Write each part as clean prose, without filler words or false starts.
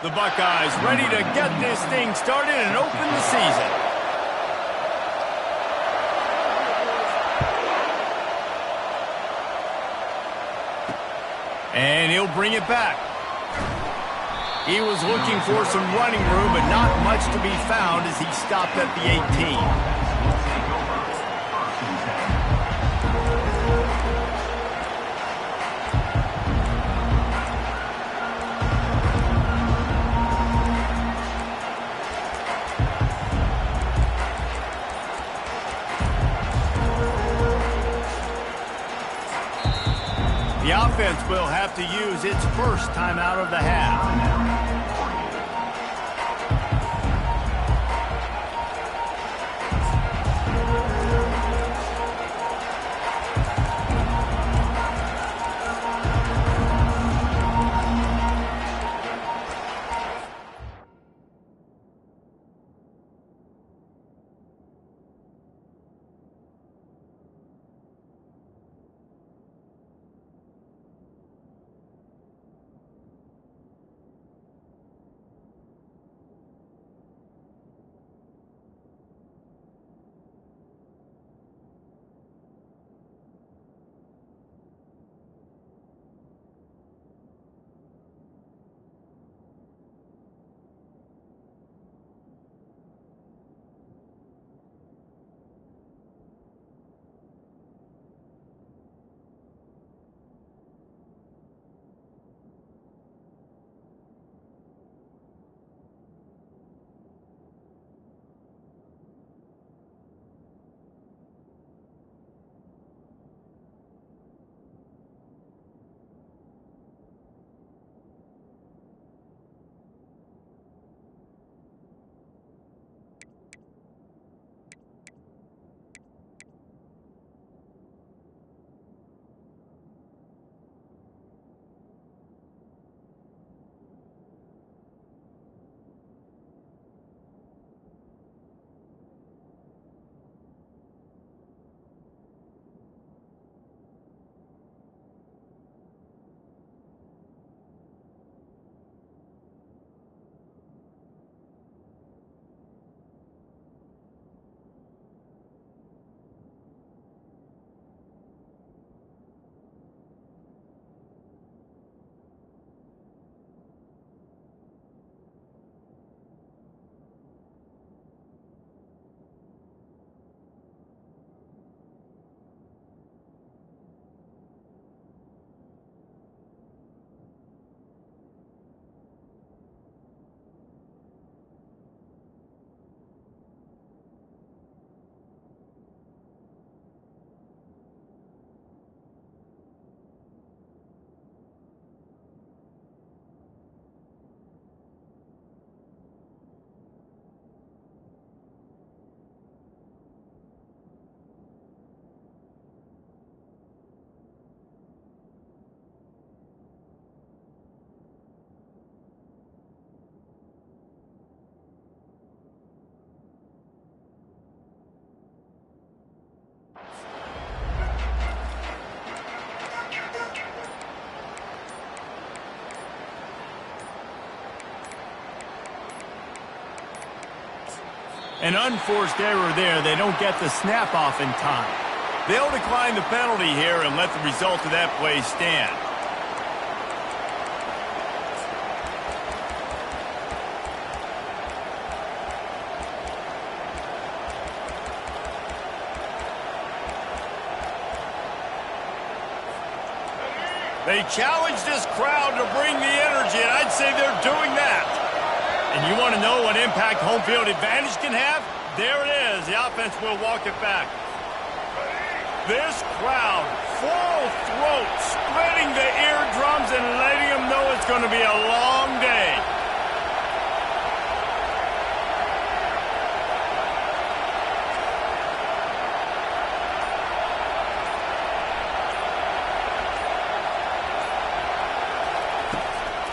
The Buckeyes ready to get this thing started and open the season. And he'll bring it back. He was looking for some running room, but not much to be found as he stopped at the 18. The offense will have to use its first timeout of the half. An unforced error there. They don't get the snap off in time. They'll decline the penalty here and let the result of that play stand. They challenge this crowd to bring the energy, and I'd say they're doing that. And you want to know what impact home field advantage can have? There it is. The offense will walk it back. This crowd, full throat, spreading the eardrums and letting them know it's going to be a long day.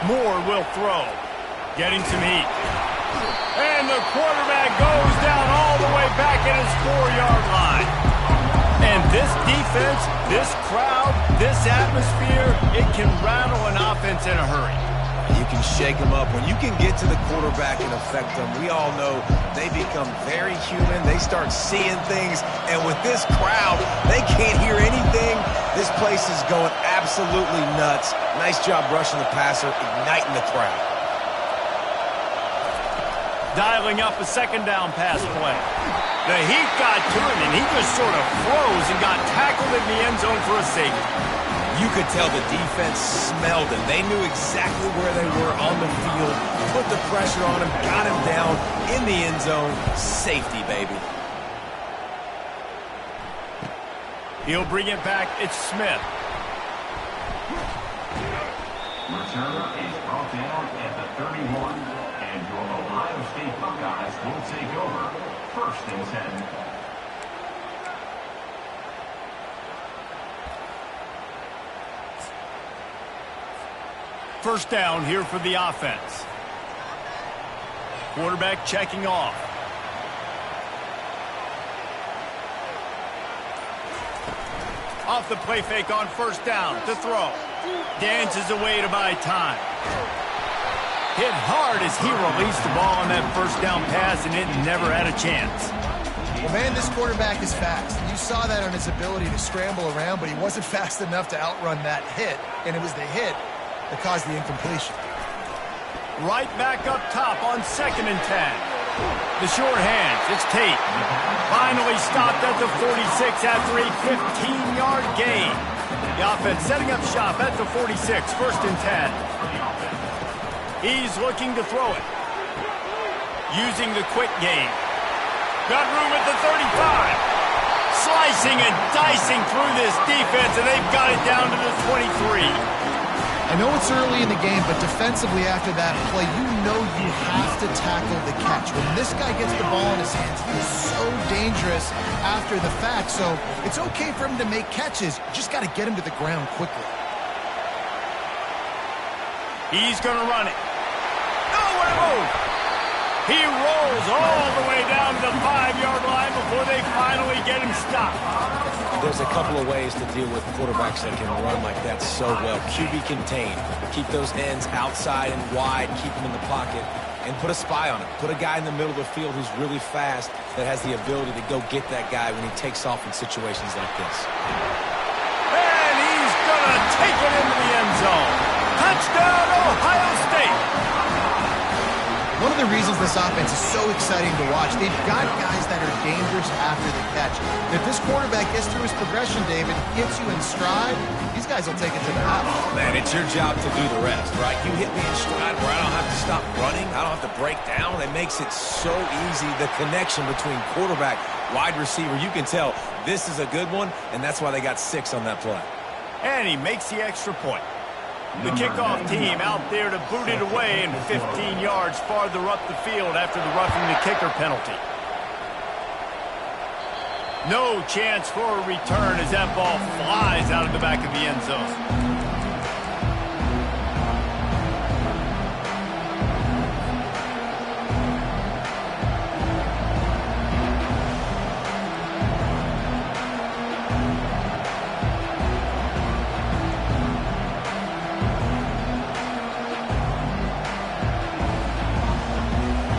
Moore will throw. Getting some heat. And the quarterback goes down all the way back at his 4-yard line. And this defense, this crowd, this atmosphere, it can rattle an offense in a hurry. You can shake them up. When you can get to the quarterback and affect them, we all know they become very human. They start seeing things, and with this crowd, they can't hear anything. This place is going absolutely nuts. Nice job rushing the passer, igniting the crowd. Dialing up a second down pass play. The heat got to him, and he just sort of froze and got tackled in the end zone for a safety. You could tell the defense smelled him. They knew exactly where they were on the field, put the pressure on him, got him down in the end zone. Safety, baby. He'll bring it back. It's Smith. Return is brought down at the 31, and your Ohio State Buckeyes will take over. 1st and 10. First down here for the offense. Quarterback checking off. Off the play fake on first down to throw. Dances away to buy time. Hit hard as he released the ball on that first down pass, and it never had a chance. Well, man, this quarterback is fast. You saw that on his ability to scramble around, but he wasn't fast enough to outrun that hit, and it was the hit that caused the incompletion. Right back up top on 2nd and 10. The short hands, it's Tate. Finally stopped at the 46 after a 15-yard gain. The offense setting up shop at the 46, 1st and 10. He's looking to throw it. Using the quick game. Got room at the 35. Slicing and dicing through this defense, and they've got it down to the 23. I know it's early in the game, but defensively after that play, you know you have to tackle the catch. When this guy gets the ball in his hands, he's so dangerous after the fact. So it's okay for him to make catches. You just got to get him to the ground quickly. He's going to run it. Nowhere to move. He rolls all the way down to the 5-yard line before they finally get him stopped. There's a couple of ways to deal with quarterbacks that can run like that so well. QB contain. Keep those ends outside and wide. Keep them in the pocket. And put a spy on him. Put a guy in the middle of the field who's really fast that has the ability to go get that guy when he takes off in situations like this. And he's going to take it into the end zone. Touchdown, Ohio State. One of the reasons this offense is so exciting to watch, they've got guys that are dangerous after the catch. If this quarterback gets through his progression, David, gets you in stride, these guys will take it to the house. Man, it's your job to do the rest, right? You hit me in stride where I don't have to stop running. I don't have to break down. It makes it so easy. The connection between quarterback, wide receiver, you can tell this is a good one, and that's why they got 6 on that play. And he makes the extra point. The kickoff team out there to boot it away and 15 yards farther up the field after the roughing the kicker penalty. No chance for a return as that ball flies out of the back of the end zone.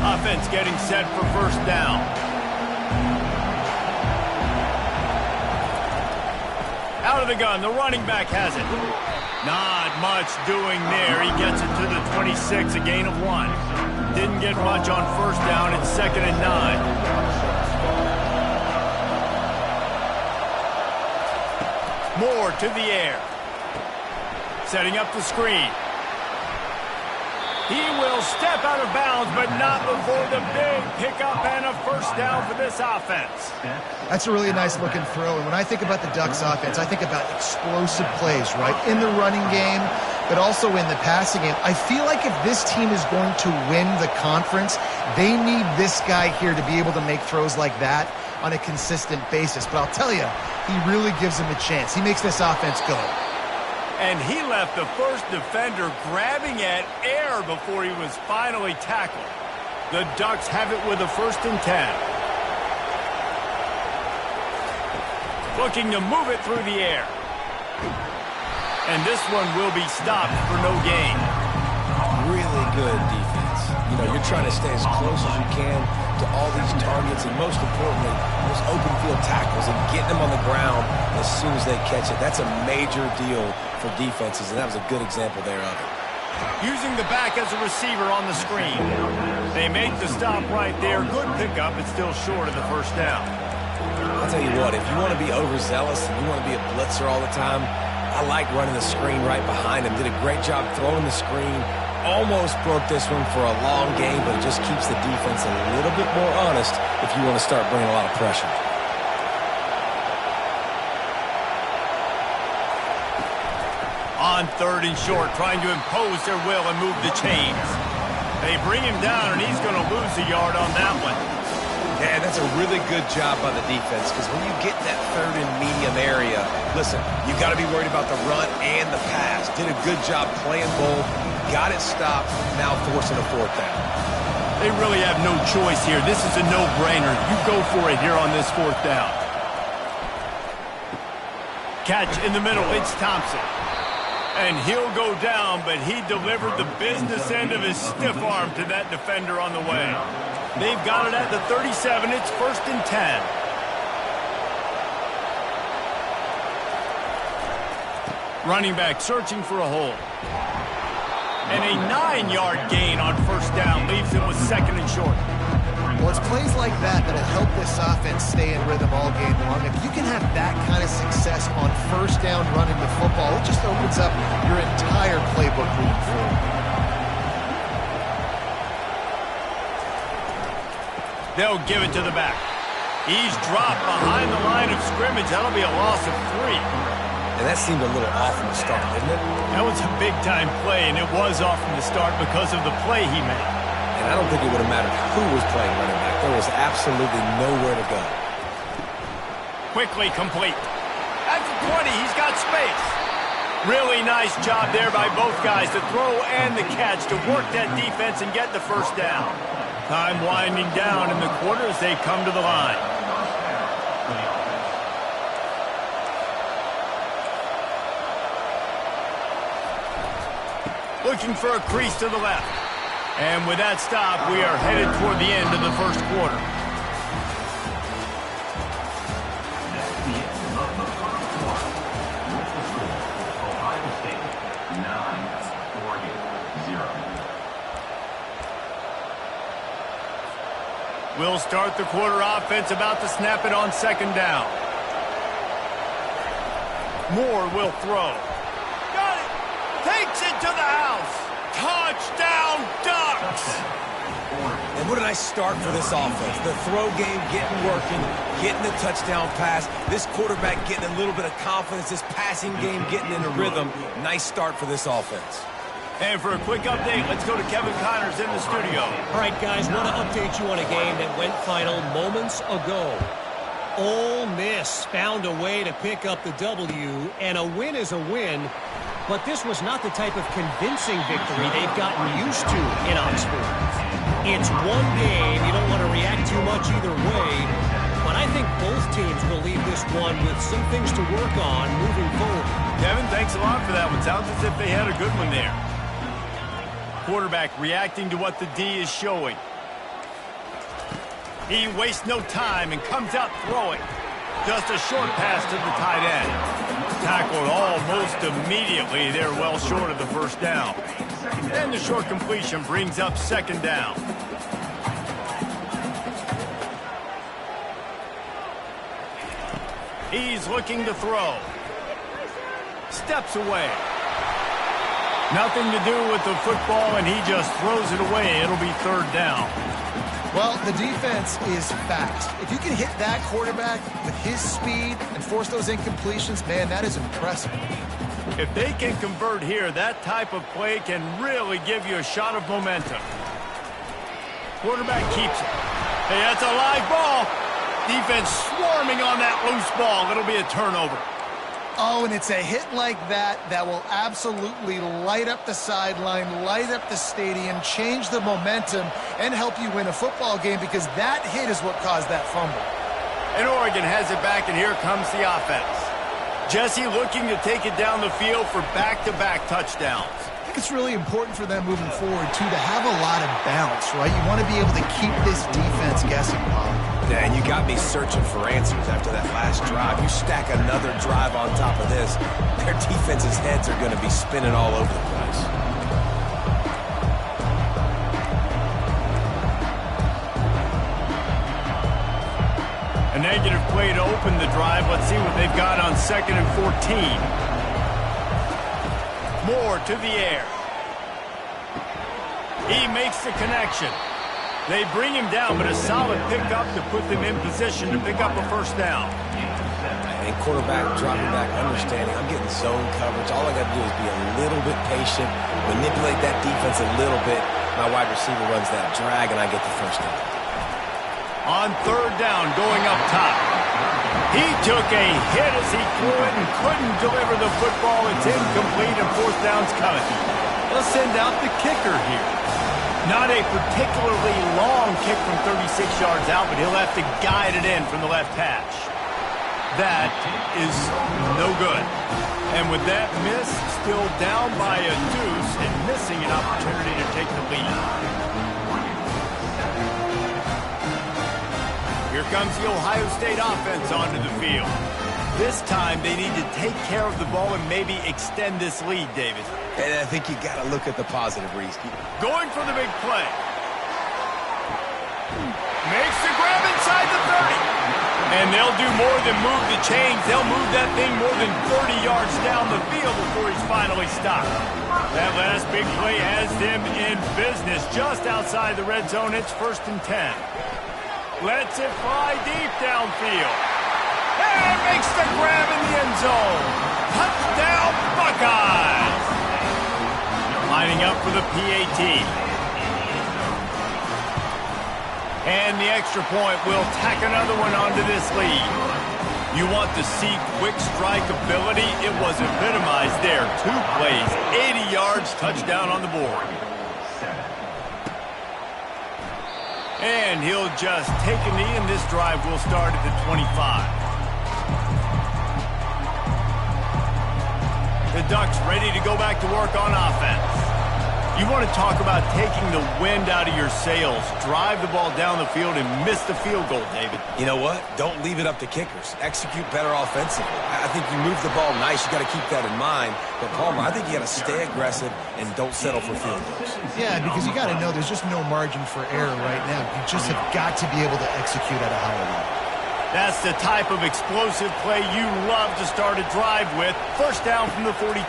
Offense getting set for first down. Out of the gun, the running back has it. Not much doing there. He gets it to the 26, a gain of 1. Didn't get much on first down. It's 2nd and 9. Moore to the air. Setting up the screen. He will step out of bounds, but not before the big pickup and a first down for this offense. That's a really nice looking throw. And when I think about the Ducks offense, I think about explosive plays, right? In the running game, but also in the passing game. I feel like if this team is going to win the conference, they need this guy here to be able to make throws like that on a consistent basis. But I'll tell you, he really gives him a chance. He makes this offense go. And he left the first defender grabbing at air before he was finally tackled. The Ducks have it with a 1st and 10. Looking to move it through the air. And this one will be stopped for no gain. good defense. You know, you're trying to stay as close as you can to all these targets and, most importantly, those open field tackles and getting them on the ground as soon as they catch it. That's a major deal for defenses, and that was a good example there of it. Using the back as a receiver on the screen. They make the stop right there. Good pickup. It's still short of the first down. I'll tell you what, if you want to be overzealous and you want to be a blitzer all the time, I like running the screen right behind him. Did a great job throwing the screen. Almost broke this one for a long game, but it just keeps the defense a little bit more honest if you want to start bringing a lot of pressure. On 3rd and short, trying to impose their will and move the chains. They bring him down, and he's going to lose a yard on that one. Yeah, that's a really good job by the defense, because when you get that 3rd and medium area, listen, you got to be worried about the run and the pass. Did a good job playing both, got it stopped, now forcing a 4th down. They really have no choice here. This is a no-brainer. You go for it here on this 4th down. Catch in the middle. It's Thompson. And he'll go down, but he delivered the business end of his stiff arm to that defender on the way. They've got it at the 37. It's 1st and 10. Running back searching for a hole. And a 9-yard gain on 1st down leaves him with 2nd and short. Well, it's plays like that that'll help this offense stay in rhythm all game long. If you can have that kind of success on 1st down running the football, it just opens up your entire playbook moving forward. They'll give it to the back. He's dropped behind the line of scrimmage. That'll be a loss of 3. And that seemed a little off from the start, didn't it? That was a big-time play, and it was off from the start because of the play he made. And I don't think it would have mattered who was playing running back. There was absolutely nowhere to go. Quickly complete. At the 20, he's got space. Really nice job there by both guys, the throw and the catch, to work that defense and get the 1st down. Time winding down in the quarter as they come to the line. Looking for a crease to the left. And with that stop, we are headed toward the end of the 1st quarter. That's the end of the 1st quarter. With the score, Ohio State 9, Oregon 0. We'll start the quarter offense about to snap it on 2nd down. Moore will throw. Got it! Takes it to the house! Touchdown, Ducks! And what a nice start for this offense. The throw game getting working, getting the touchdown pass. This quarterback getting a little bit of confidence. This passing game getting in a rhythm. Nice start for this offense. And for a quick update, let's go to Kevin Connors in the studio. All right, guys, want to update you on a game that went final moments ago. Ole Miss found a way to pick up the W, and a win is a win. But this was not the type of convincing victory they've gotten used to in Oxford. It's one game. You don't want to react too much either way. But I think both teams will leave this one with some things to work on moving forward. Kevin, thanks a lot for that one. Sounds as if they had a good one there. Quarterback reacting to what the D is showing. He wastes no time and comes out throwing. Just a short pass to the tight end. Tackled almost immediately. They're well short of the 1st down. And the short completion brings up 2nd down. He's looking to throw. Steps away. Nothing to do with the football, and he just throws it away. It'll be 3rd down. Well, the defense is fast. If you can hit that quarterback with his speed and force those incompletions, man, that is impressive. If they can convert here, that type of play can really give you a shot of momentum. Quarterback keeps it. Hey, that's a live ball. Defense swarming on that loose ball. It'll be a turnover. Oh, and it's a hit like that that will absolutely light up the sideline, light up the stadium, change the momentum, and help you win a football game, because that hit is what caused that fumble. And Oregon has it back, and here comes the offense. Jesse looking to take it down the field for back-to-back touchdowns. I think it's really important for them moving forward, too, to have a lot of bounce, right? You want to be able to keep this defense guessing, Bob. Yeah, and you got me searching for answers after that last drive. You stack another drive on top of this, their defense's heads are going to be spinning all over the place. A negative play to open the drive. Let's see what they've got on 2nd and 14. Moore to the air. He makes the connection. They bring him down, but a solid pickup to put them in position to pick up a first down. And quarterback dropping back, understanding I'm getting zone coverage. All I got to do is be a little bit patient, manipulate that defense a little bit. My wide receiver runs that drag, and I get the first down. On 3rd down, going up top. He took a hit as he threw it and couldn't deliver the football. It's incomplete, and 4th down's coming. They'll send out the kicker here. Not a particularly long kick from 36 yards out, but he'll have to guide it in from the left hash. That is no good. And with that miss, still down by a deuce and missing an opportunity to take the lead. Here comes the Ohio State offense onto the field. This time they need to take care of the ball and maybe extend this lead, David. And I think you got to look at the positive, Reese. Going for the big play. Makes the grab inside the 30. And they'll do more than move the chains. They'll move that thing more than 30 yards down the field before he's finally stopped. That last big play has them in business just outside the red zone. It's 1st and 10. Lets it fly deep downfield. And makes the grab in the end zone. Touchdown, Buckeyes! Lining up for the PAT. And the extra point will tack another one onto this lead. You want to see quick strike ability? It was epitomized there. 2 plays, 80 yards, touchdown on the board. And he'll just take a knee, and this drive will start at the 25. The Ducks ready to go back to work on offense. You want to talk about taking the wind out of your sails. Drive the ball down the field and miss the field goal, David. You know what? Don't leave it up to kickers. Execute better offensively. I think you move the ball nice. You got to keep that in mind. But, Palmer, I think you got to stay aggressive and don't settle for field goals. Yeah, because you got to know there's just no margin for error right now. You just have got to be able to execute at a higher level. That's the type of explosive play you love to start a drive with. 1st down from the 42.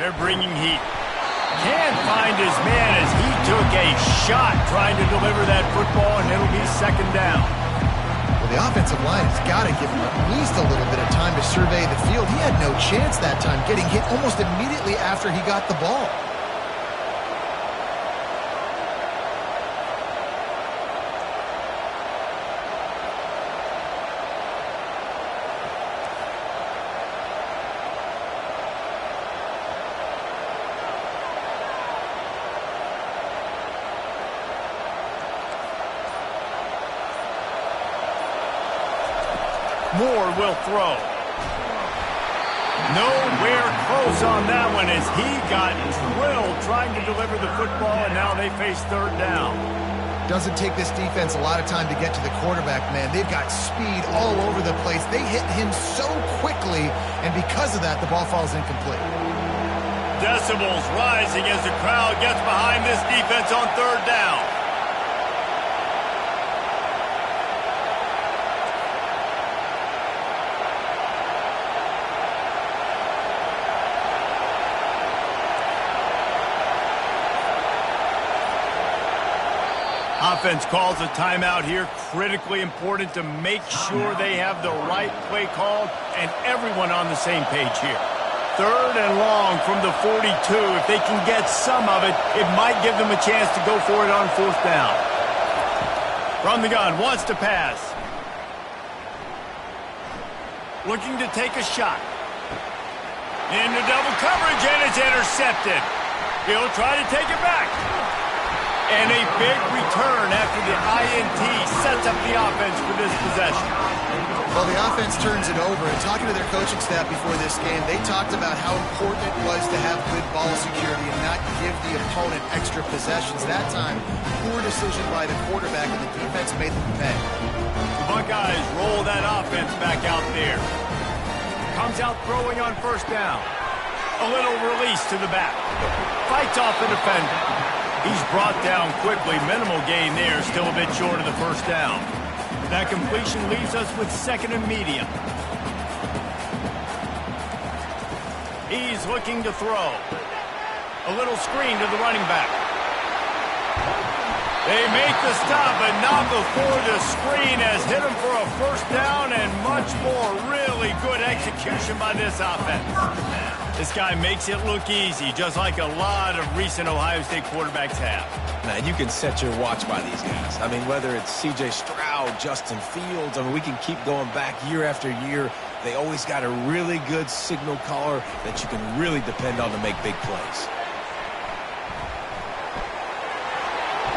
They're bringing heat. Can't find his man as he took a shot trying to deliver that football, and it'll be 2nd down. Well, the offensive line has got to give him at least a little bit of time to survey the field. He had no chance that time, getting hit almost immediately after he got the ball. Moore will throw. Nowhere close on that one as he got drilled trying to deliver the football, and now they face 3rd down. Doesn't take this defense a lot of time to get to the quarterback, man. They've got speed all over the place. They hit him so quickly, and because of that, the ball falls incomplete. Decibels rising as the crowd gets behind this defense on 3rd down. Offense calls a timeout here. Critically important to make sure they have the right play called and everyone on the same page here. 3rd and long from the 42. If they can get some of it, it might give them a chance to go for it on 4th down. From the gun, wants to pass. Looking to take a shot. Into double coverage, and it's intercepted. He'll try to take it back. And a big return after after the INT sets up the offense for this possession. Well, the offense turns it over, and talking to their coaching staff before this game, they talked about how important it was to have good ball security and not give the opponent extra possessions. That time, poor decision by the quarterback, and the defense made them pay. The Buckeyes roll that offense back out there. Comes out throwing on first down. A little release to the back. Fights off the defender. He's brought down quickly. Minimal gain there, still a bit short of the first down. That completion leaves us with second and medium. He's looking to throw. A little screen to the running back. They make the stop, but not before the screen has hit him for a first down and much more. Really good execution by this offense. This guy makes it look easy, just like a lot of recent Ohio State quarterbacks have. Man, you can set your watch by these guys. I mean, whether it's C.J. Stroud, Justin Fields, I mean, we can keep going back year after year. They always got a really good signal caller that you can really depend on to make big plays.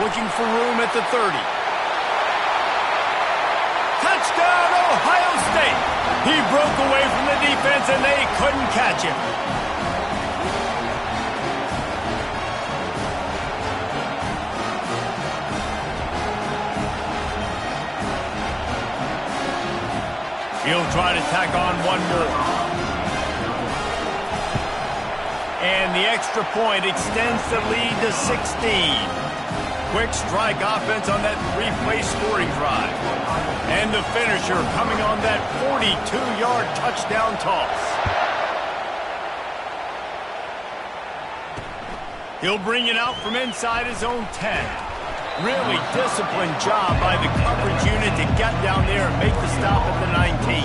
Looking for room at the 30. Touchdown, Ohio State! He broke away from the defense, and they couldn't catch him. He'll try to tack on one more. And the extra point extends the lead to 16. Quick strike offense on that three-play scoring drive. And the finisher coming on that 42-yard touchdown toss. He'll bring it out from inside his own 10. Really disciplined job by the coverage unit to get down there and make the stop at the 19.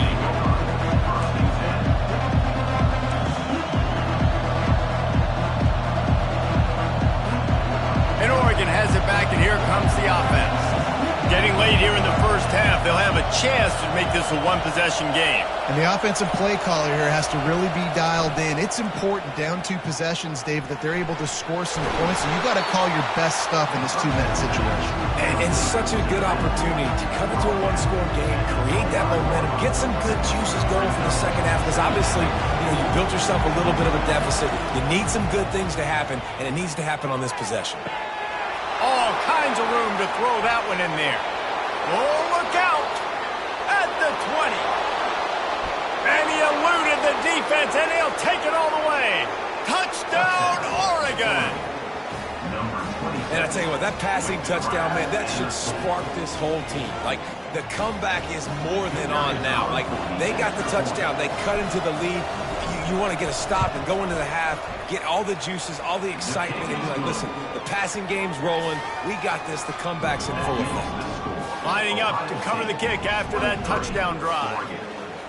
And Oregon has it back, and here comes the offense. Getting late here in the first half, they'll have a chance to make this a one-possession game. And the offensive play caller here has to really be dialed in. It's important, down 2 possessions, Dave, that they're able to score some points. So you got to call your best stuff in this 2-minute situation. And such a good opportunity to come into a one-score game, create that momentum, get some good juices going for the second half. Because obviously, you built yourself a little bit of a deficit. You need some good things to happen, and it needs to happen on this possession. All kinds of room to throw that one in there. Oh, look out! At the 20. And he eluded the defense, and he'll take it all the way. Touchdown, Oregon! And I tell you what, that passing touchdown, man, that should spark this whole team. Like, the comeback is more than on now. Like, they got the touchdown. They cut into the lead. You want to get a stop and go into the half, get all the juices, all the excitement, and be like, listen, the passing game's rolling. We got this. The comeback's in full effect. Lining up to cover the kick after that touchdown drive.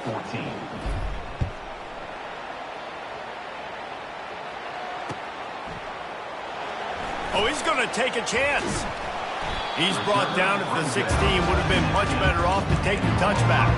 14. Oh, he's going to take a chance. He's brought down at the 16. Would have been much better off to take the touchback.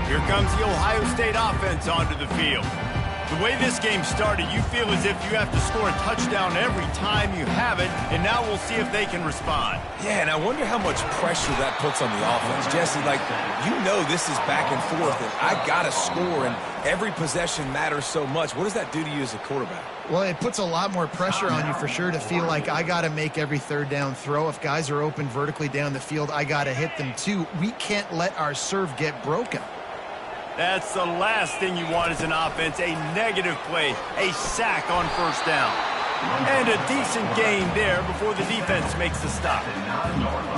Here comes the Ohio State offense onto the field. The way this game started, you feel as if you have to score a touchdown every time you have it, and now we'll see if they can respond. Yeah, and I wonder how much pressure that puts on the offense. Jesse, like, this is back and forth, and I got to score, and every possession matters so much. What does that do to you as a quarterback? Well, it puts a lot more pressure on you for sure to feel like I got to make every third down throw. If guys are open vertically down the field, I got to hit them too. We can't let our serve get broken. That's the last thing you want as an offense, a negative play, a sack on first down. And a decent gain there before the defense makes the stop.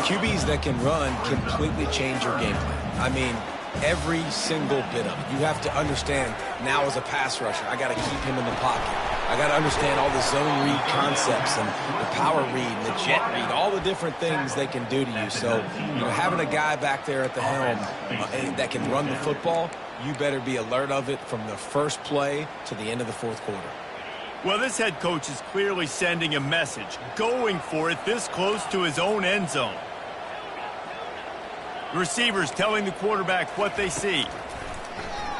QBs that can run completely change your game plan. I mean, every single bit of it. You have to understand now as a pass rusher, I got to keep him in the pocket. I got to understand all the zone read concepts and the power read and the jet read, all the different things they can do to you. So, having a guy back there at the helm that can run the football, you better be alert of it from the first play to the end of the fourth quarter. Well, this head coach is clearly sending a message, going for it this close to his own end zone. The receivers telling the quarterback what they see.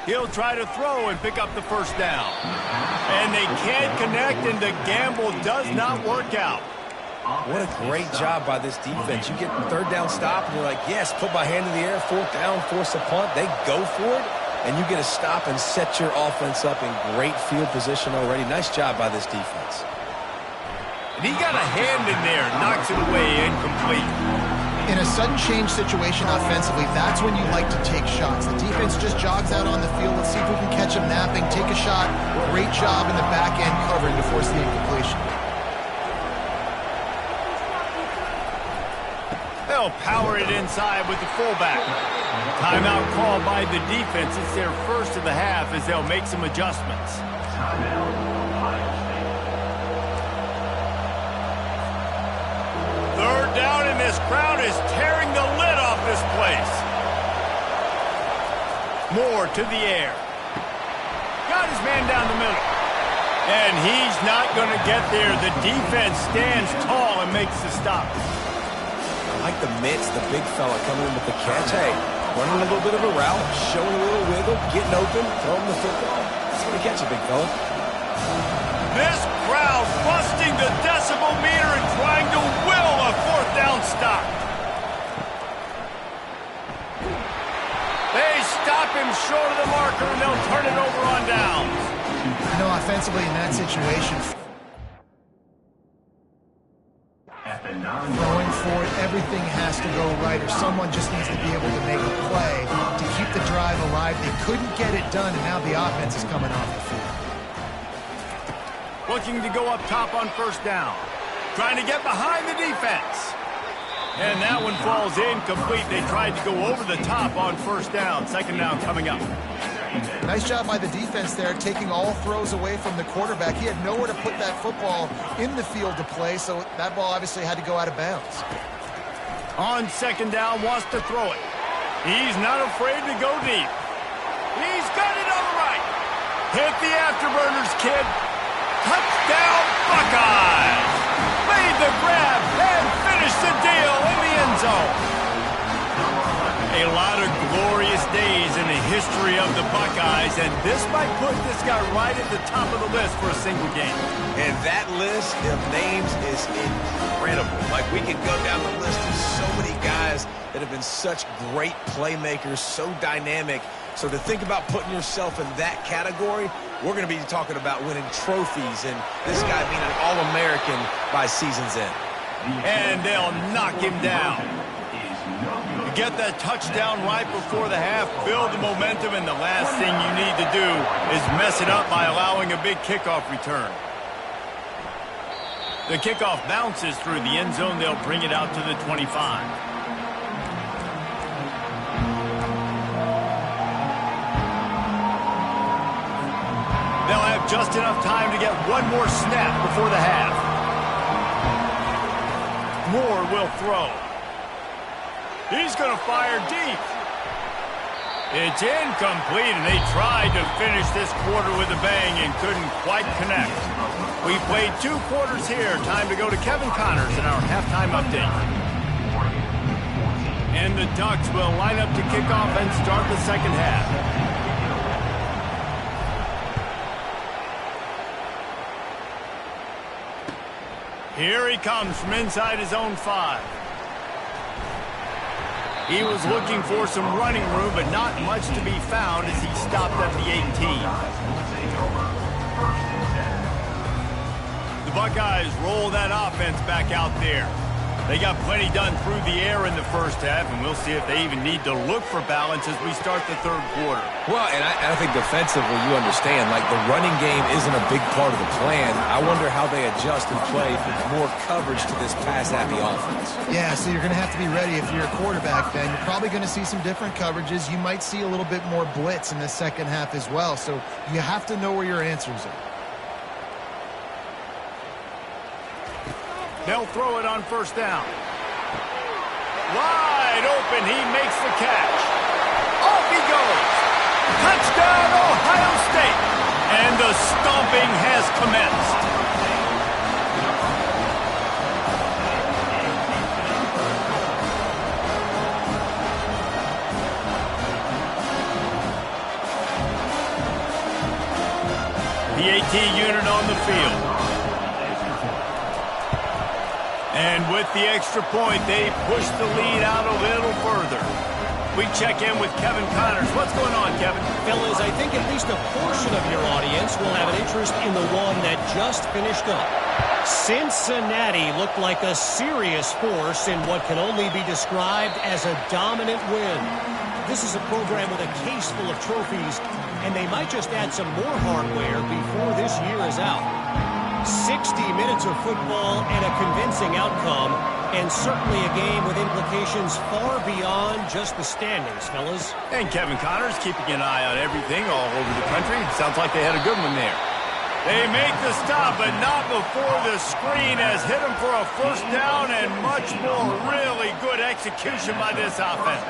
He'll try to throw and pick up the first down. And they can't connect, and the gamble does not work out. What a great job by this defense. You get the third down stop, and you're like, yes, put my hand in the air, fourth down, force a punt. They go for it, and you get a stop and set your offense up in great field position already. Nice job by this defense. And he got a hand in there, knocks it away, incomplete. In a sudden change situation offensively, that's when you like to take shots. The defense just jogs out on the field. Let's see if we can catch them napping, take a shot. Great job in the back end covering to force the incompletion. They'll power it inside with the fullback. Timeout called by the defense. It's their first of the half as they'll make some adjustments. Third down, and this crowd is tearing the lid off this place. Moore to the air. Got his man down the middle. And he's not going to get there. The defense stands tall and makes the stop. I like the mitts, the big fella coming in with the catch. Hey, running a little bit of a route, showing a little wiggle, getting open, throwing the football. That's what he catches, big fella. This crowd busting the decibel meter and trying to will a fourth down stop. They stop him short of the marker, and they'll turn it over on downs. You know, offensively in that situation, going for it, everything has to go right, or someone just needs to be able to make a play to keep the drive alive. They couldn't get it done, and now the offense is coming off the field. Looking to go up top on first down. Trying to get behind the defense. And that one falls incomplete. They tried to go over the top on first down. Second down coming up. Nice job by the defense there, taking all throws away from the quarterback. He had nowhere to put that football in the field to play, so that ball obviously had to go out of bounds. On second down, wants to throw it. He's not afraid to go deep. He's got it on the right. Hit the afterburners, kid. Touchdown, Buckeyes! Made the grab and finished the deal in the end zone. A lot of glorious days in the history of the Buckeyes, and this might put this guy right at the top of the list for a single game. And that list of names is incredible. Like, we could go down the list of so many guys that have been such great playmakers, so dynamic. So to think about putting yourself in that category, we're going to be talking about winning trophies and this guy being an All-American by season's end. And they'll knock him down. You get that touchdown right before the half, build the momentum, and the last thing you need to do is mess it up by allowing a big kickoff return. The kickoff bounces through the end zone. They'll bring it out to the 25. They'll have just enough time to get one more snap before the half. Moore will throw. He's going to fire deep. It's incomplete, and they tried to finish this quarter with a bang and couldn't quite connect. We played 2 quarters here. Time to go to Kevin Connors in our halftime update. And the Ducks will line up to kick off and start the second half. Here he comes from inside his own 5. He was looking for some running room, but not much to be found as he stopped at the 18. The Buckeyes roll that offense back out there. They got plenty done through the air in the first half, and we'll see if they even need to look for balance as we start the third quarter. Well, and I think defensively, you understand, like, the running game isn't a big part of the plan. I wonder how they adjust and play more coverage to this pass-happy offense. Yeah, so you're going to have to be ready if you're a quarterback, Ben. You're probably going to see some different coverages. You might see a little bit more blitz in the second half as well, so you have to know where your answers are. They'll throw it on first down. Wide open, he makes the catch. Off he goes. Touchdown, Ohio State. And the stomping has commenced. The AT unit on the field. And with the extra point, they push the lead out a little further. We check in with Kevin Connors. What's going on, Kevin? Fellas, I think at least a portion of your audience will have an interest in the one that just finished up. Cincinnati looked like a serious force in what can only be described as a dominant win. This is a program with a case full of trophies, and they might just add some more hardware before this year is out. 60 minutes of football and a convincing outcome, and certainly a game with implications far beyond just the standings, fellas. And Kevin Connors keeping an eye on everything all over the country. Sounds like they had a good one there. They make the stop, but not before the screen has hit them for a first down, and much more really good execution by this offense.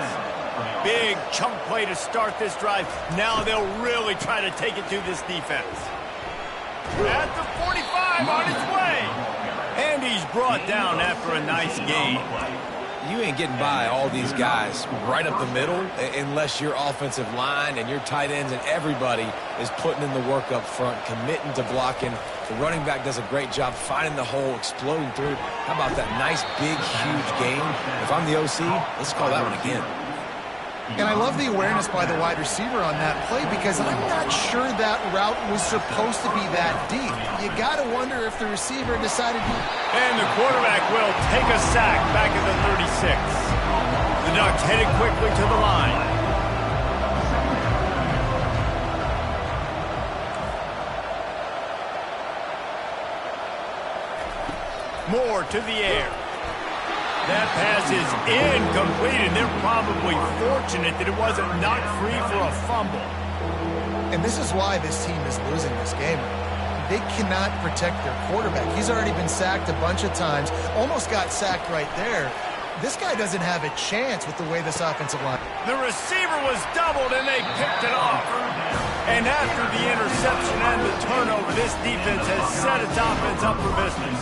Big chunk play to start this drive. Now they'll really try to take it to this defense. At the 45 on its way. And he's brought down after a nice gain. You ain't getting by all these guys right up the middle unless your offensive line and your tight ends and everybody is putting in the work up front, committing to blocking. The running back does a great job finding the hole, exploding through. How about that nice, big, huge gain? If I'm the OC, let's call that one again. And I love the awareness by the wide receiver on that play because I'm not sure that route was supposed to be that deep. You got to wonder if the receiver decided to... And the quarterback will take a sack back at the 36. The Ducks headed quickly to the line. More to the air. That pass is incomplete, and they're probably fortunate that it wasn't knocked free for a fumble. And this is why this team is losing this game. They cannot protect their quarterback. He's already been sacked a bunch of times, almost got sacked right there. This guy doesn't have a chance with the way this offensive line... The receiver was doubled, and they picked it off. And after the interception and the turnover, this defense has set its offense up for business.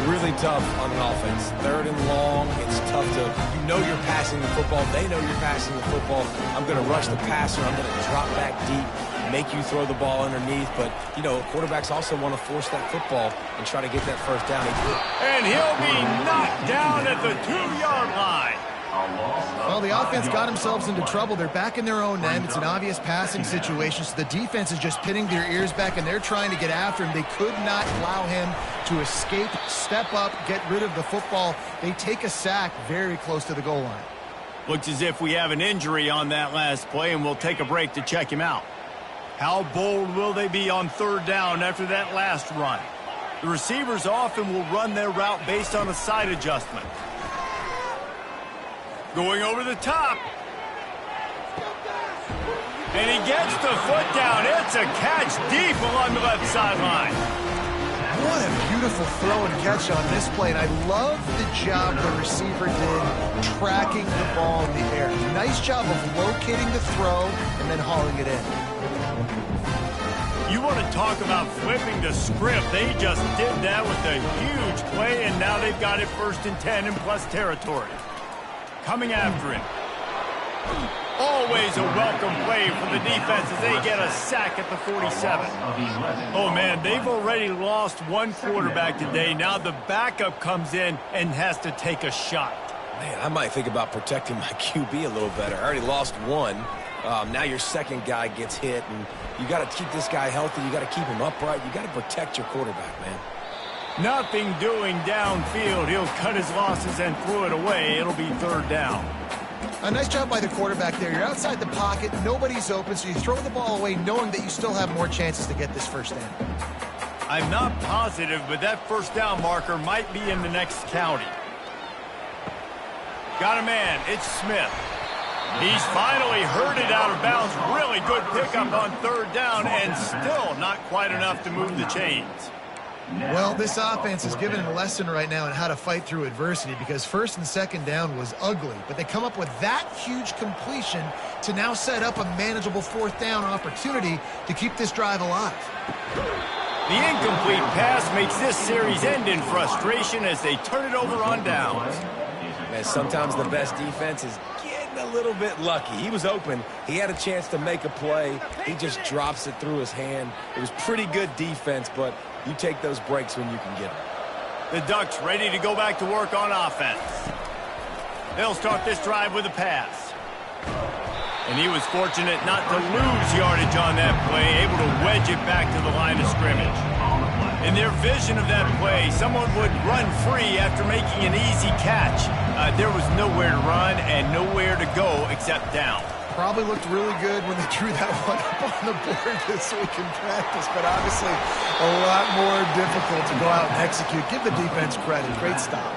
Really tough on an offense. Third and long, it's tough to, you know you're passing the football, they know you're passing the football. I'm going to rush the passer, I'm going to drop back deep, make you throw the ball underneath, but, you know, quarterbacks also want to force that football and try to get that first down. And he'll be knocked down at the 2-yard line. Well, the offense got themselves into trouble. They're back in their own end. It's an obvious passing situation, so the defense is just pinning their ears back, and they're trying to get after him. They could not allow him to escape, step up, get rid of the football. They take a sack very close to the goal line. Looks as if we have an injury on that last play, and we'll take a break to check him out. How bold will they be on third down after that last run? The receivers often will run their route based on a side adjustment. Going over the top. And he gets the foot down. It's a catch deep along the left sideline. What a beautiful throw and catch on this play. And I love the job the receiver did tracking the ball in the air. Nice job of locating the throw and then hauling it in. You want to talk about flipping the script. They just did that with a huge play, and now they've got it 1st and 10 in plus territory. Coming after him. Always a welcome play for the defense as they get a sack at the 47. Oh, man, they've already lost one quarterback today. Now the backup comes in and has to take a shot. Man, I might think about protecting my QB a little better. I already lost one. Now your second guy gets hit, and you got to keep this guy healthy. You got to keep him upright. You got to protect your quarterback, man. Nothing doing downfield. He'll cut his losses and throw it away. It'll be third down. A nice job by the quarterback there. You're outside the pocket. Nobody's open, so you throw the ball away knowing that you still have more chances to get this first down. I'm not positive, but that first down marker might be in the next county. Got a man. It's Smith. He's finally herded out of bounds. Really good pickup on third down, and still not quite enough to move the chains. Well, this offense is giving a lesson right now on how to fight through adversity because first and second down was ugly, but they come up with that huge completion to now set up a manageable fourth down opportunity to keep this drive alive. The incomplete pass makes this series end in frustration as they turn it over on downs. Man, sometimes the best defense is getting a little bit lucky. He was open. He had a chance to make a play. He just drops it through his hand. It was pretty good defense, but you take those breaks when you can get them. The Ducks ready to go back to work on offense. They'll start this drive with a pass. And he was fortunate not to lose yardage on that play, able to wedge it back to the line of scrimmage. In their vision of that play, someone would run free after making an easy catch. There was nowhere to run and nowhere to go except down. Probably looked really good when they drew that one up on the board this week in practice, but obviously a lot more difficult to go out and execute. Give the defense credit. Great stop.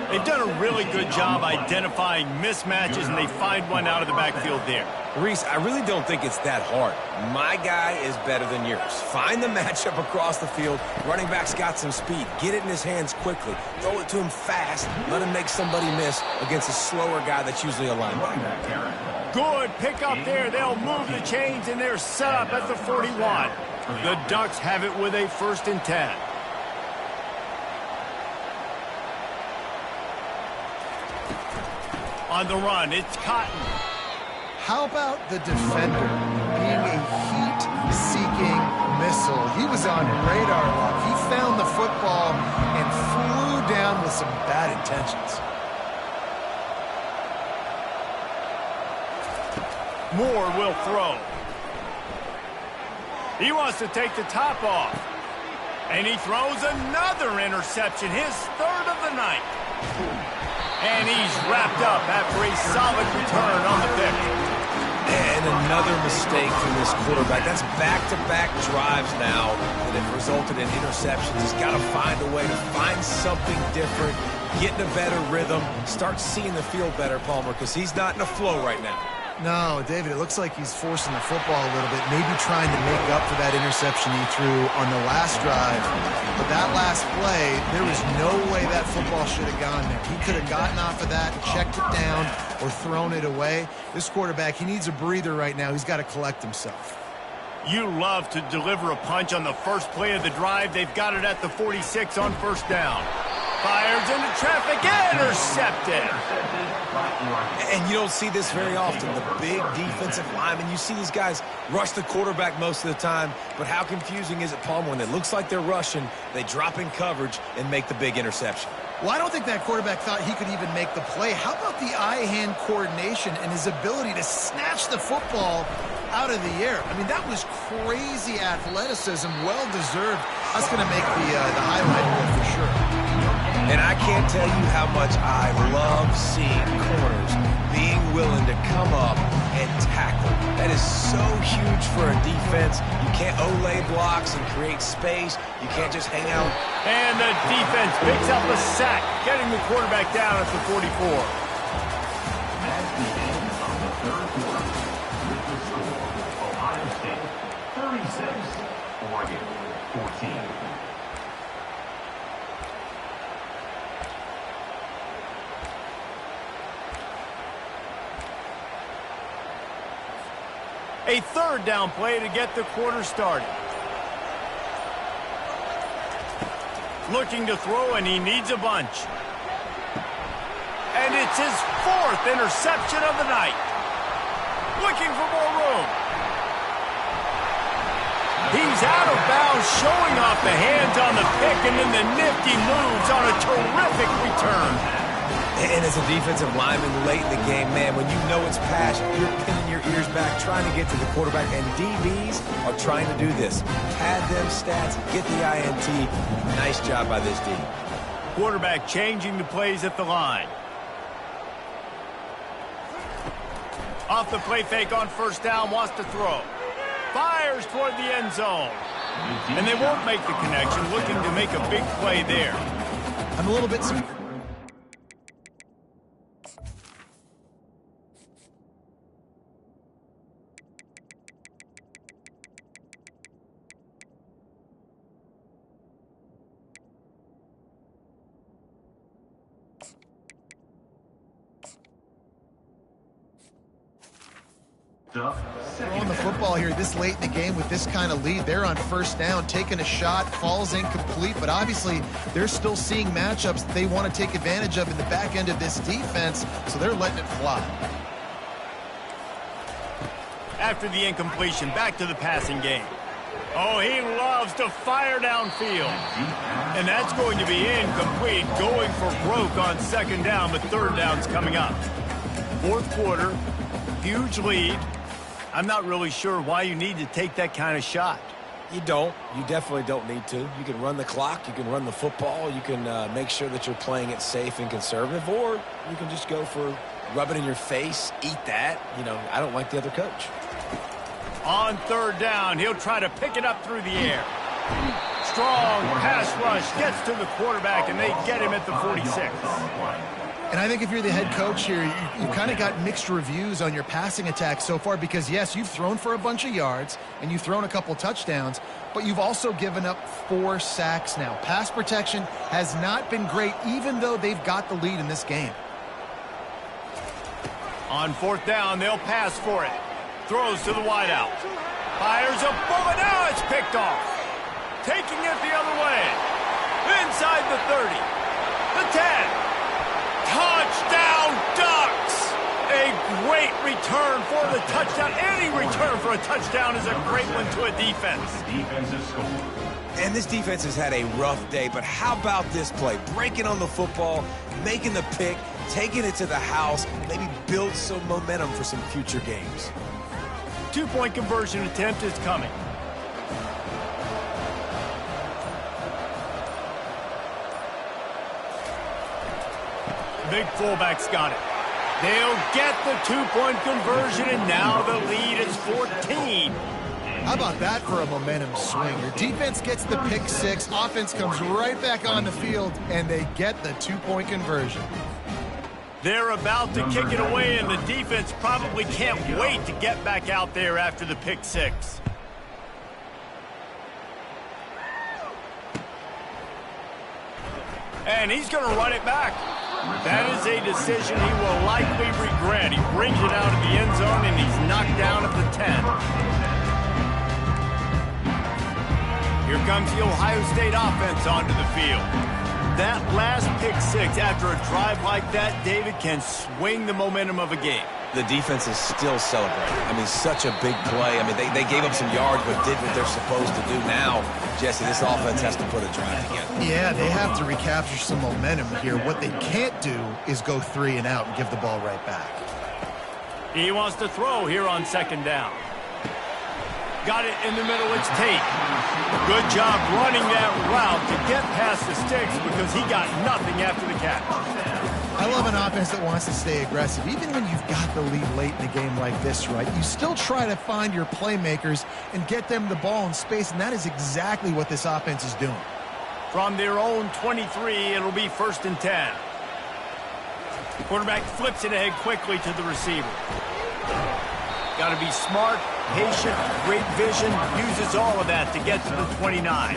They've done a really good job identifying mismatches, and they find one out of the backfield there. Reese, I really don't think it's that hard. My guy is better than yours. Find the matchup across the field. Running back's got some speed. Get it in his hands quickly. Throw it to him fast. Let him make somebody miss against a slower guy that's usually a linebacker. Good pick up there. They'll move the chains, and they're set up at the 41. The Ducks have it with a 1st and 10. On the run, it's Cotton. How about the defender being a heat-seeking missile? He was on radar lock. He found the football and flew down with some bad intentions. Moore will throw. He wants to take the top off. And he throws another interception, his 3rd of the night. And he's wrapped up after a solid return on the pick. And another mistake from this quarterback. That's back-to-back drives now that have resulted in interceptions. He's got to find a way to find something different, get in a better rhythm, start seeing the field better, Palmer, because he's not in a flow right now. No, David, it looks like he's forcing the football a little bit, maybe trying to make up for that interception he threw on the last drive. But that last play, there was no way that football should have gone there. He could have gotten off of that, checked it down, or thrown it away. This quarterback, he needs a breather right now. He's got to collect himself. You love to deliver a punch on the first play of the drive. They've got it at the 46 on 1st down. Fires into traffic, intercepted. And you don't see this very often. The big defensive linemen, you see these guys rush the quarterback most of the time, but how confusing is it, Palmer, when it looks like they're rushing, they drop in coverage and make the big interception? Well, I don't think that quarterback thought he could even make the play. How about the eye-hand coordination and his ability to snatch the football out of the air? I mean, that was crazy athleticism, well-deserved. That's going to make the highlight reel for sure. And I can't tell you how much I love seeing corners being willing to come up and tackle. That is so huge for a defense. You can't olay blocks and create space. You can't just hang out. And the defense picks up a sack, getting the quarterback down at the 44. That's the end of the 3rd quarter. With the score, Ohio State 36, Oregon 14. A 3rd down play to get the quarter started. Looking to throw, and he needs a bunch. And it's his 4th interception of the night. Looking for more room. He's out of bounds, showing off the hands on the pick, and then the nifty moves on a terrific return. And as a defensive lineman late in the game, man, when you know it's pass, you're pinning your ears back, trying to get to the quarterback, and DBs are trying to do this. Pad them stats, get the INT. Nice job by this D. Quarterback changing the plays at the line. Off the play fake on 1st down, wants to throw. Fires toward the end zone. And they won't make the connection, looking to make a big play there. I'm a little bit surprised. Throwing the football here this late in the game with this kind of lead. They're on first down, taking a shot, falls incomplete, but obviously they're still seeing matchups that they want to take advantage of in the back end of this defense, so they're letting it fly. After the incompletion, back to the passing game. Oh, he loves to fire downfield. And that's going to be incomplete, going for broke on second down, but third down's coming up. Fourth quarter, huge lead. I'm not really sure why you need to take that kind of shot. You don't. You definitely don't need to. You can run the clock. You can run the football. You can make sure that you're playing it safe and conservative, or you can just go for rub it in your face, eat that. You know, I don't like the other coach. On third down, he'll try to pick it up through the air. Strong pass rush gets to the quarterback, and they get him at the 46. And I think if you're the head coach here, you kind of got mixed reviews on your passing attack so far because, yes, you've thrown for a bunch of yards and you've thrown a couple touchdowns, but you've also given up 4 sacks now. Pass protection has not been great, even though they've got the lead in this game. On fourth down, they'll pass for it. Throws to the wideout. Fires a bullet. Now it's picked off. Taking it the other way. Inside the 30. The 10. Touchdown Ducks! A great return for the touchdown. Any return for a touchdown is a great one to a defense. Defensive score. And this defense has had a rough day, but how about this play? Breaking on the football, making the pick, taking it to the house, maybe build some momentum for some future games. 2-point conversion attempt is coming. Big fullback's got it. They'll get the 2-point conversion, and now the lead is 14. How about that for a momentum swing? Your defense gets the pick 6, offense comes right back on the field, and they get the 2-point conversion. They're about to kick it away, and the defense probably can't wait to get back out there after the pick 6. And he's going to run it back. That is a decision he will likely regret. He brings it out of the end zone, and he's knocked down at the 10. Here comes the Ohio State offense onto the field. That last pick 6 after a drive like that, David, can swing the momentum of a game. The defense is still celebrating. I mean, such a big play. I mean, they gave up some yards but did what they're supposed to do. Now, Jesse, this offense has to put a drive together. Yeah, they have to recapture some momentum here. What they can't do is go 3 and out and give the ball right back. He wants to throw here on second down. Got it in the middle. It's Tate. Good job running that route to get past the sticks because he got nothing after the catch. I love an offense that wants to stay aggressive. Even when you've got the lead late in the game like this, right, you still try to find your playmakers and get them the ball in space, and that is exactly what this offense is doing. From their own 23, it'll be 1st and 10. Quarterback flips it ahead quickly to the receiver. Got to be smart, patient, great vision, uses all of that to get to the 29.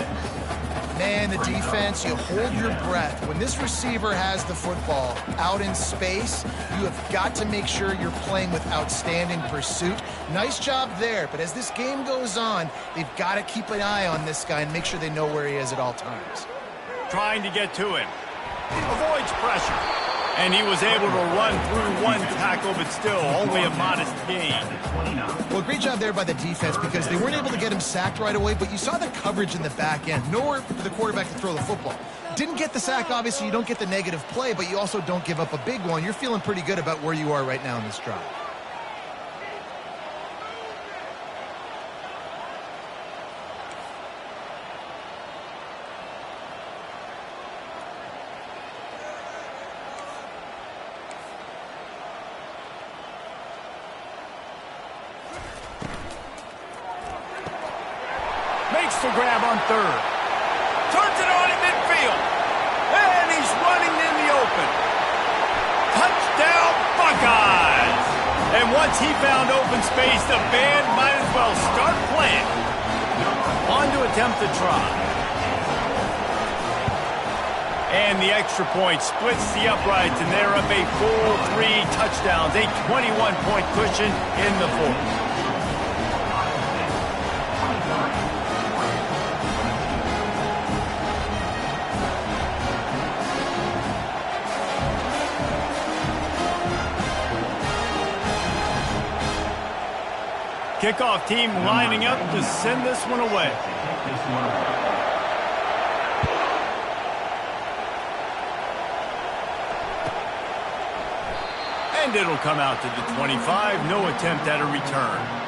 Man, the defense, you hold your breath. When this receiver has the football out in space, you have got to make sure you're playing with outstanding pursuit. Nice job there, but as this game goes on, they've got to keep an eye on this guy and make sure they know where he is at all times. Trying to get to him. Avoids pressure. And he was able to run through 1 tackle, but still only a modest gain. Well, great job there by the defense because they weren't able to get him sacked right away, but you saw the coverage in the back end. Nowhere for the quarterback to throw the football. Didn't get the sack, obviously. You don't get the negative play, but you also don't give up a big one. You're feeling pretty good about where you are right now in this drive. Makes the grab on 3rd. Turns it on in midfield. And he's running in the open. Touchdown, Buckeyes! And once he found open space, the band might as well start playing. On to attempt the try. And the extra point splits the uprights, and they're up a full 3 touchdowns. A 21-point cushion in the 4th. Kickoff team lining up to send this one away. And it'll come out to the 25. No attempt at a return.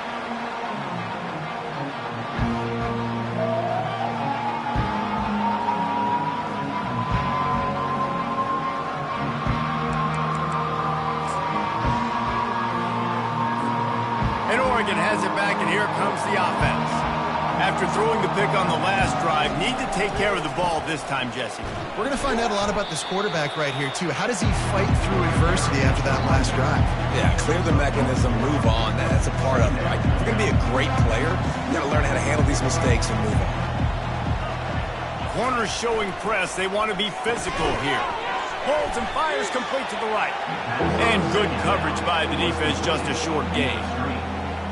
Oregon has it back, and here comes the offense. After throwing the pick on the last drive, need to take care of the ball this time, Jesse. We're going to find out a lot about this quarterback right here, too. How does he fight through adversity after that last drive? Yeah, clear the mechanism, move on. That's a part of it, right? If you're going to be a great player, you got to learn how to handle these mistakes and move on. Corners showing press. They want to be physical here. Holds and fires complete to the right. And good coverage by the defense, just a short gain.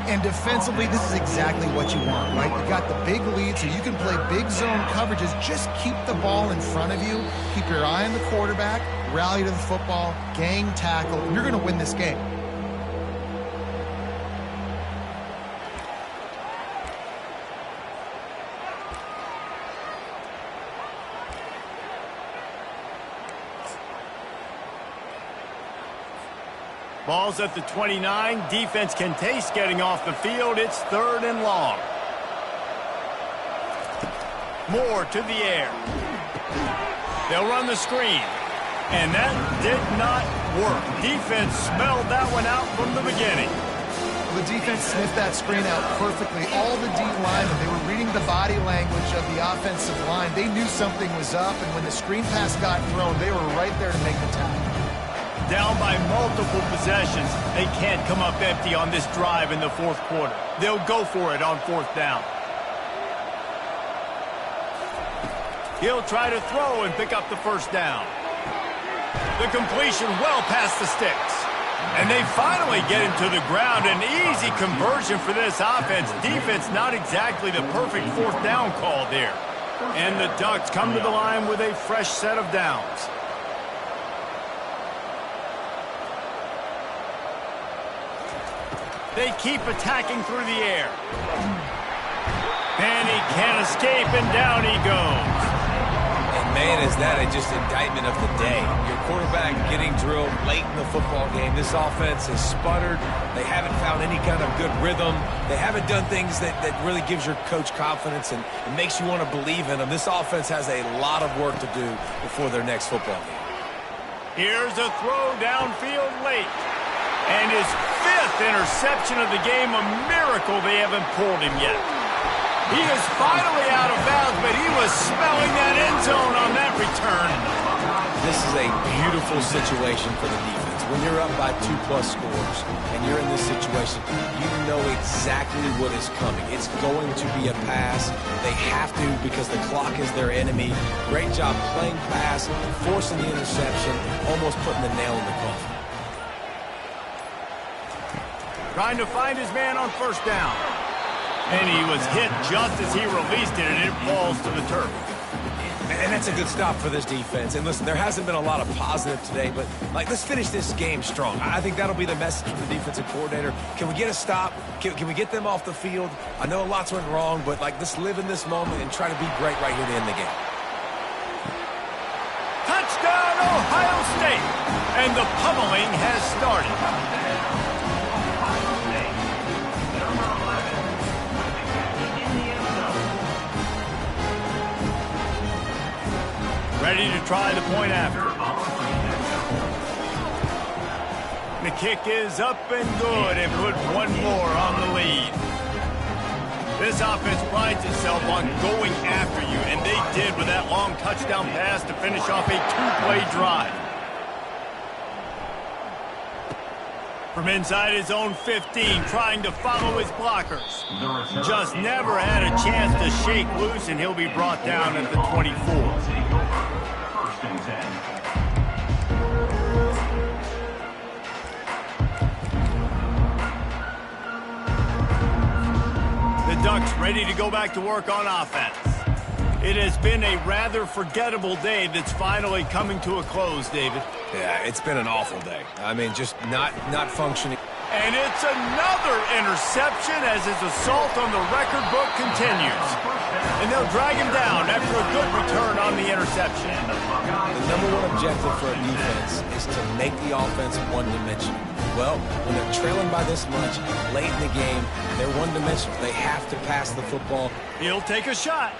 And defensively, this is exactly what you want, right? You got the big lead, so you can play big zone coverages. Just keep the ball in front of you. Keep your eye on the quarterback. Rally to the football. Gang tackle. You're going to win this game. Ball's at the 29. Defense can taste getting off the field. It's 3rd and long. Moore to the air. They'll run the screen. And that did not work. Defense smelled that one out from the beginning. Well, the defense sniffed that screen out perfectly. All the D linemen, they were reading the body language of the offensive line. They knew something was up, and when the screen pass got thrown, they were right there to make the tackle. Down by multiple possessions. They can't come up empty on this drive in the 4th quarter. They'll go for it on 4th down. He'll try to throw and pick up the 1st down. The completion well past the sticks. And they finally get him to the ground. An easy conversion for this offense. Defense not exactly the perfect 4th down call there. And the Ducks come to the line with a fresh set of downs. They keep attacking through the air. And he can't escape, and down he goes. And man, is that just indictment of the day. Your quarterback getting drilled late in the football game. This offense has sputtered. They haven't found any kind of good rhythm. They haven't done things that really gives your coach confidence and makes you want to believe in them. This offense has a lot of work to do before their next football game. Here's a throw downfield late. And his 5th interception of the game, a miracle they haven't pulled him yet. He is finally out of bounds, but he was smelling that end zone on that return. This is a beautiful situation for the defense. When you're up by 2+ scores and you're in this situation, you know exactly what is coming. It's going to be a pass. They have to because the clock is their enemy. Great job playing pass, forcing the interception, almost putting the nail in the coffin. Trying to find his man on 1st down. And he was hit just as he released it, and it falls to the turf. And that's a good stop for this defense. And listen, there hasn't been a lot of positive today, but let's finish this game strong. I think that'll be the message from the defensive coordinator. Can we get a stop? Can we get them off the field? I know lots went wrong, but let's live in this moment and try to be great right here to end the game. Touchdown, Ohio State! And the pummeling has started. Ready to try the point after. The kick is up and good and put one more on the lead. This offense prides itself on going after you, and they did with that long touchdown pass to finish off a 2-play drive. From inside his own 15, trying to follow his blockers. Just never had a chance to shake loose, and he'll be brought down at the 24. The Ducks ready to go back to work on offense. It has been a rather forgettable day that's finally coming to a close, David. Yeah, it's been an awful day. I mean, just not functioning. And it's another interception as his assault on the record book continues. And they'll drag him down after a good return on the interception. The number one objective for a defense is to make the offense one-dimensional. Well, when they're trailing by this much late in the game, they're one-dimensional. They have to pass the football. He'll take a shot.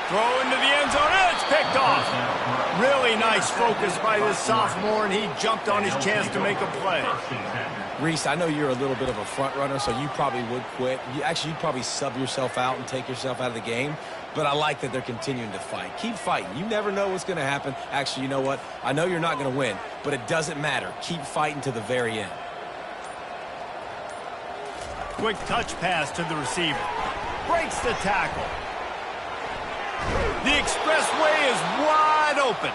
Throw into the end zone, and it's picked off. Really nice focus by this sophomore, and he jumped on his chance to make a play. Reese, I know you're a little bit of a front runner, so you probably would quit. You'd probably sub yourself out and take yourself out of the game. But I like that they're continuing to fight. Keep fighting. You never know what's going to happen. Actually, you know what? I know you're not going to win, but it doesn't matter. Keep fighting to the very end. Quick touch pass to the receiver. Breaks the tackle. The expressway is wide open.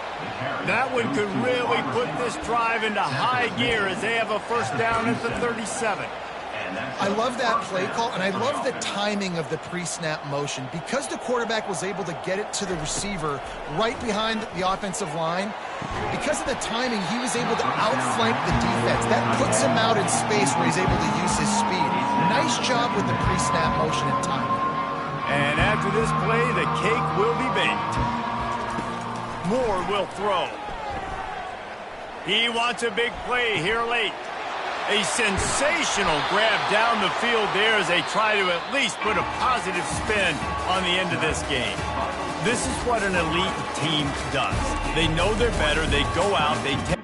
That one could really put this drive into high gear as they have a first down at the 37. I love that play call, and I love the timing of the pre-snap motion. Because the quarterback was able to get it to the receiver right behind the offensive line, because of the timing, he was able to outflank the defense. That puts him out in space where he's able to use his speed. Nice job with the pre-snap motion and timing. And after this play, the cake will be baked. Moore will throw. He wants a big play here late. A sensational grab down the field there as they try to at least put a positive spin on the end of this game. This is what an elite team does. They know they're better. They go out. They take